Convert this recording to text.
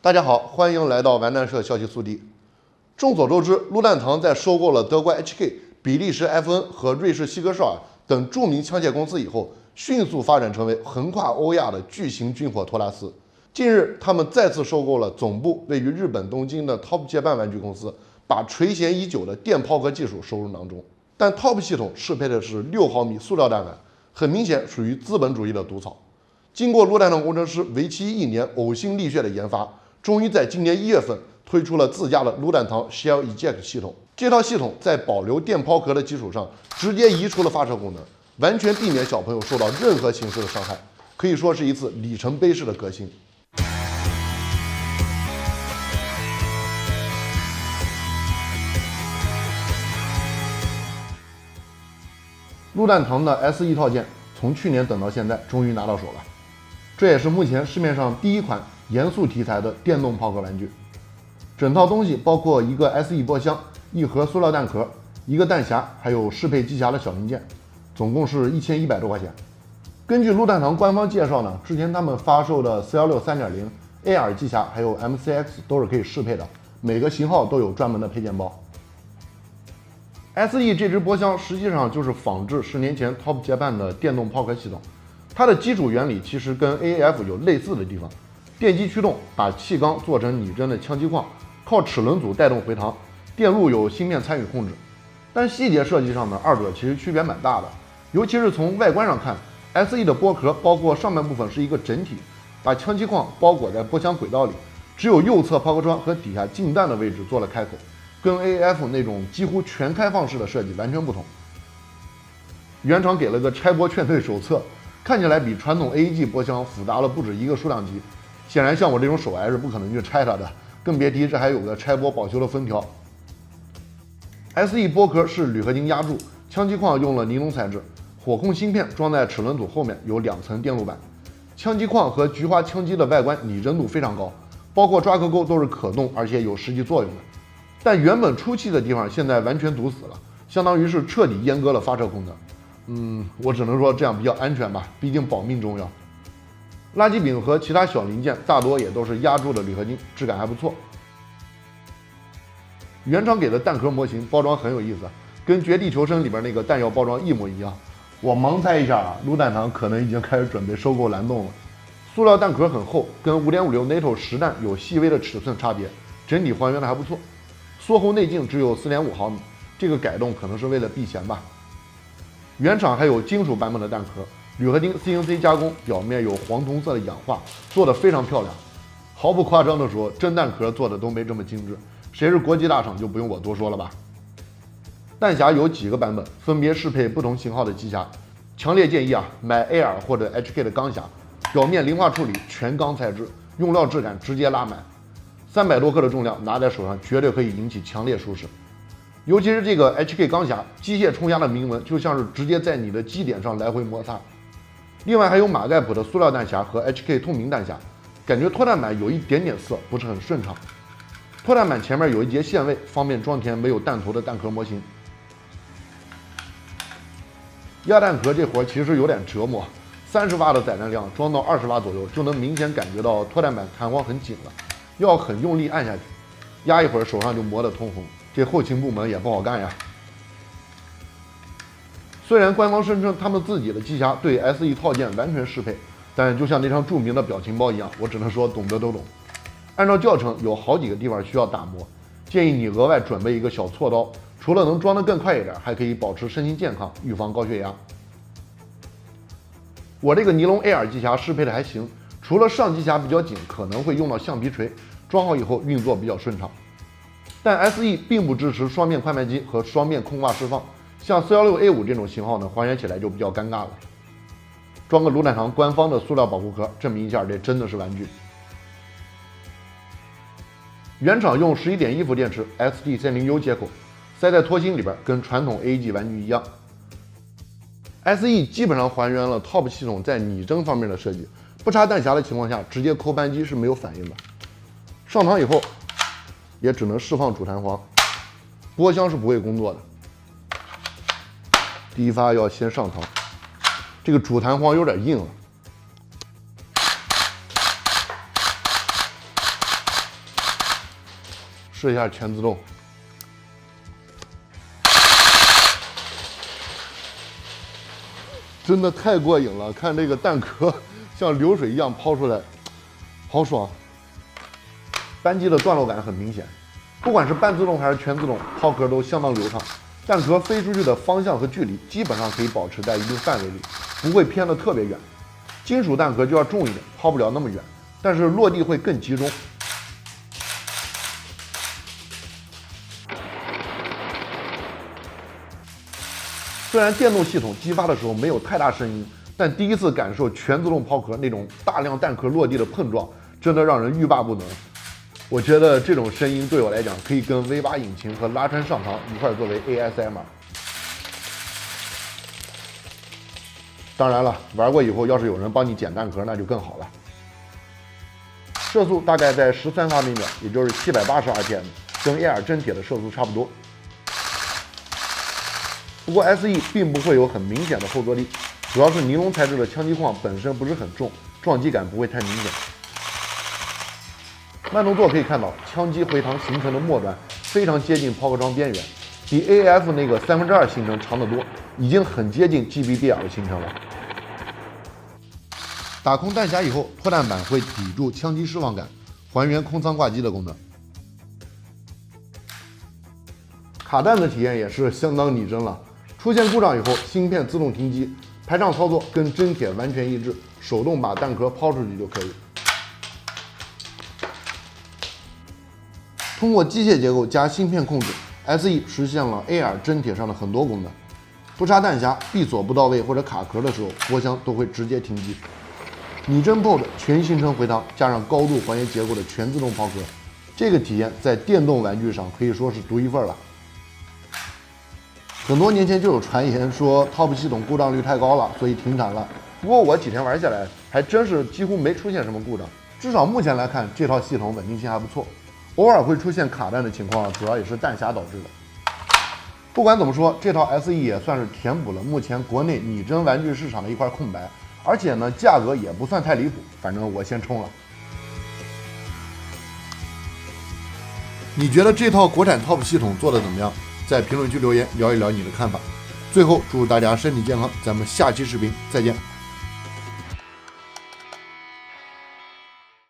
大家好，欢迎来到完蛋社消息速递。众所周知，陆蛋堂在收购了德国 HK、比利时 FN 和瑞士西格绍尔等著名枪械公司以后，迅速发展成为横跨欧亚的巨型军火托拉斯。近日，他们再次收购了总部位于日本东京的 TOP 接班玩具公司，把垂涎已久的电抛壳技术收入囊中。但 TOP 系统适配的是6毫米塑料弹丸，很明显属于资本主义的毒草。经过陆蛋堂工程师为期1年呕心沥血的研发，终于在今年1月份推出了自家的陆蛋堂 Shell Eject 系统。这套系统在保留电抛壳的基础上，直接移除了发射功能，完全避免小朋友受到任何形式的伤害，可以说是一次里程碑式的革新。陆蛋堂的 SE 套件从去年等到现在，终于拿到手了。这也是目前市面上第一款严肃题材的电动抛壳玩具。整套东西包括一个 SE 波箱、一盒塑料弹壳、一个弹匣，还有适配机匣的小零件，总共是1100多块钱。根据陆蛋堂官方介绍呢，之前他们发售的416 3.0 AR 机匣还有 MCX 都是可以适配的，每个型号都有专门的配件包。SE 这只波箱实际上就是仿制10年前 TOP 接班的电动抛壳系统，它的基础原理其实跟 AAF 有类似的地方，电机驱动把气缸做成拟真的枪机框，靠齿轮组带动回膛，电路有芯片参与控制。但细节设计上呢，二者其实区别蛮大的，尤其是从外观上看 ，SE 的波壳包括上半部分是一个整体，把枪机框包裹在波箱轨道里，只有右侧抛壳窗和底下进弹的位置做了开口，跟 AAF 那种几乎全开放式的设计完全不同。原厂给了个拆波劝退手册，看起来比传统 AEG 波箱复杂了不止一个数量级。显然像我这种手癌是不可能去拆它的，更别提这还有个拆波保修的封条。SE 波壳是铝合金压铸，枪机框用了尼龙材质，火控芯片装在齿轮组后面，有2层电路板。枪机框和菊花枪机的外观拟真度非常高，包括抓壳钩都是可动而且有实际作用的。但原本出气的地方现在完全堵死了，相当于是彻底阉割了发射功能。我只能说这样比较安全吧，毕竟保命重要。垃圾柄和其他小零件大多也都是压铸的铝合金，质感还不错。原厂给的弹壳模型包装很有意思，跟《绝地求生》里边那个弹药包装一模一样。我盲猜一下啊，陆蛋堂可能已经开始准备收购蓝洞了。塑料弹壳很厚，跟5.56 NATO 实弹有细微的尺寸差别，整体还原的还不错。缩后内径只有4.5毫米，这个改动可能是为了避嫌吧。原厂还有金属版本的弹壳，铝合金 CNC 加工，表面有黄铜色的氧化，做得非常漂亮。毫不夸张地说，真弹壳做的都没这么精致，谁是国际大厂就不用我多说了吧。弹匣有几个版本，分别适配不同型号的机匣，强烈建议买 AR 或者 HK 的钢匣，表面零化处理，全钢材质，用料质感直接拉满。300多克的重量拿在手上绝对可以引起强烈舒适，尤其是这个 HK 钢匣，机械冲压的铭文就像是直接在你的基点上来回摩擦。另外还有马盖普的塑料弹匣和 HK 透明弹匣，感觉脱弹板有一点点涩，不是很顺畅。脱弹板前面有一节线位，方便装填没有弹头的弹壳模型。压弹壳这活其实有点折磨，30瓦的载弹量装到20瓦左右，就能明显感觉到脱弹板弹簧很紧了，要很用力按下去，压一会儿手上就磨得通红，这后勤部门也不好干呀。虽然官方声称他们自己的机匣对 SE 套件完全适配，但就像那张著名的表情包一样，我只能说懂得都懂。按照教程有好几个地方需要打磨，建议你额外准备一个小锉刀，除了能装得更快一点，还可以保持身心健康，预防高血压。我这个尼龙 AR 机匣适配的还行，除了上机匣比较紧，可能会用到橡皮锤，装好以后运作比较顺畅。但 SE 并不支持双面快慢机和双面空挂释放，像 416A5 这种型号呢，还原起来就比较尴尬了。装个陆蛋堂官方的塑料保护壳，证明一下这真的是玩具。原厂用11.1伏电池 SD30U 接口，塞在托芯里边，跟传统 AEG 玩具一样。SE 基本上还原了 TOP 系统在拟真方面的设计，不插弹匣的情况下，直接扣扳机是没有反应的。上膛以后，也只能释放主弹簧，波箱是不会工作的。第一发要先上膛，这个主弹簧有点硬了。试一下全自动。真的太过瘾了，看这个弹壳像流水一样抛出来，好爽。扳机的段落感很明显，不管是半自动还是全自动，抛壳都相当流畅。弹壳飞出去的方向和距离基本上可以保持在一定范围里，不会偏得特别远。金属弹壳就要重一点，抛不了那么远，但是落地会更集中。虽然电动系统激发的时候没有太大声音，但第一次感受全自动抛壳那种大量弹壳落地的碰撞，真的让人欲罢不能。我觉得这种声音对我来讲，可以跟 V8 引擎和拉川上膛一块作为 ASMR。当然了，玩过以后要是有人帮你捡弹壳，那就更好了。射速大概在13发每秒，也就是780 RPM， 跟 AR 真铁的射速差不多。不过 SE 并不会有很明显的后坐力，主要是尼龙材质的枪击框本身不是很重，撞击感不会太明显。慢动作可以看到，枪击回膛形成的末端非常接近抛壳窗边缘，比 AAF 那个2/3行程长得多，已经很接近 GBBR 的行程了。打空弹匣以后，脱弹板会抵住枪击释放感，还原空舱挂机的功能。卡弹的体验也是相当拟真了。出现故障以后，芯片自动停机，排障操作跟真铁完全一致，手动把弹壳抛出去就可以。通过机械结构加芯片控制 ，SE 实现了 AR 真铁上的很多功能。不插弹匣、闭锁不到位或者卡壳的时候，波箱都会直接停机。拟真 POD 全行程回膛加上高度还原结构的全自动抛壳，这个体验在电动玩具上可以说是独一份了。很多年前就有传言说 TOP 系统故障率太高了，所以停产了。不过我几天玩下来，还真是几乎没出现什么故障。至少目前来看，这套系统稳定性还不错。偶尔会出现卡弹的情况，主要也是弹匣导致的。不管怎么说，这套 SE 也算是填补了目前国内拟真玩具市场的一块空白，而且呢，价格也不算太离谱。反正我先冲了。你觉得这套国产 TOP 系统做的怎么样？在评论区留言聊一聊你的看法。最后，祝大家身体健康，咱们下期视频再见。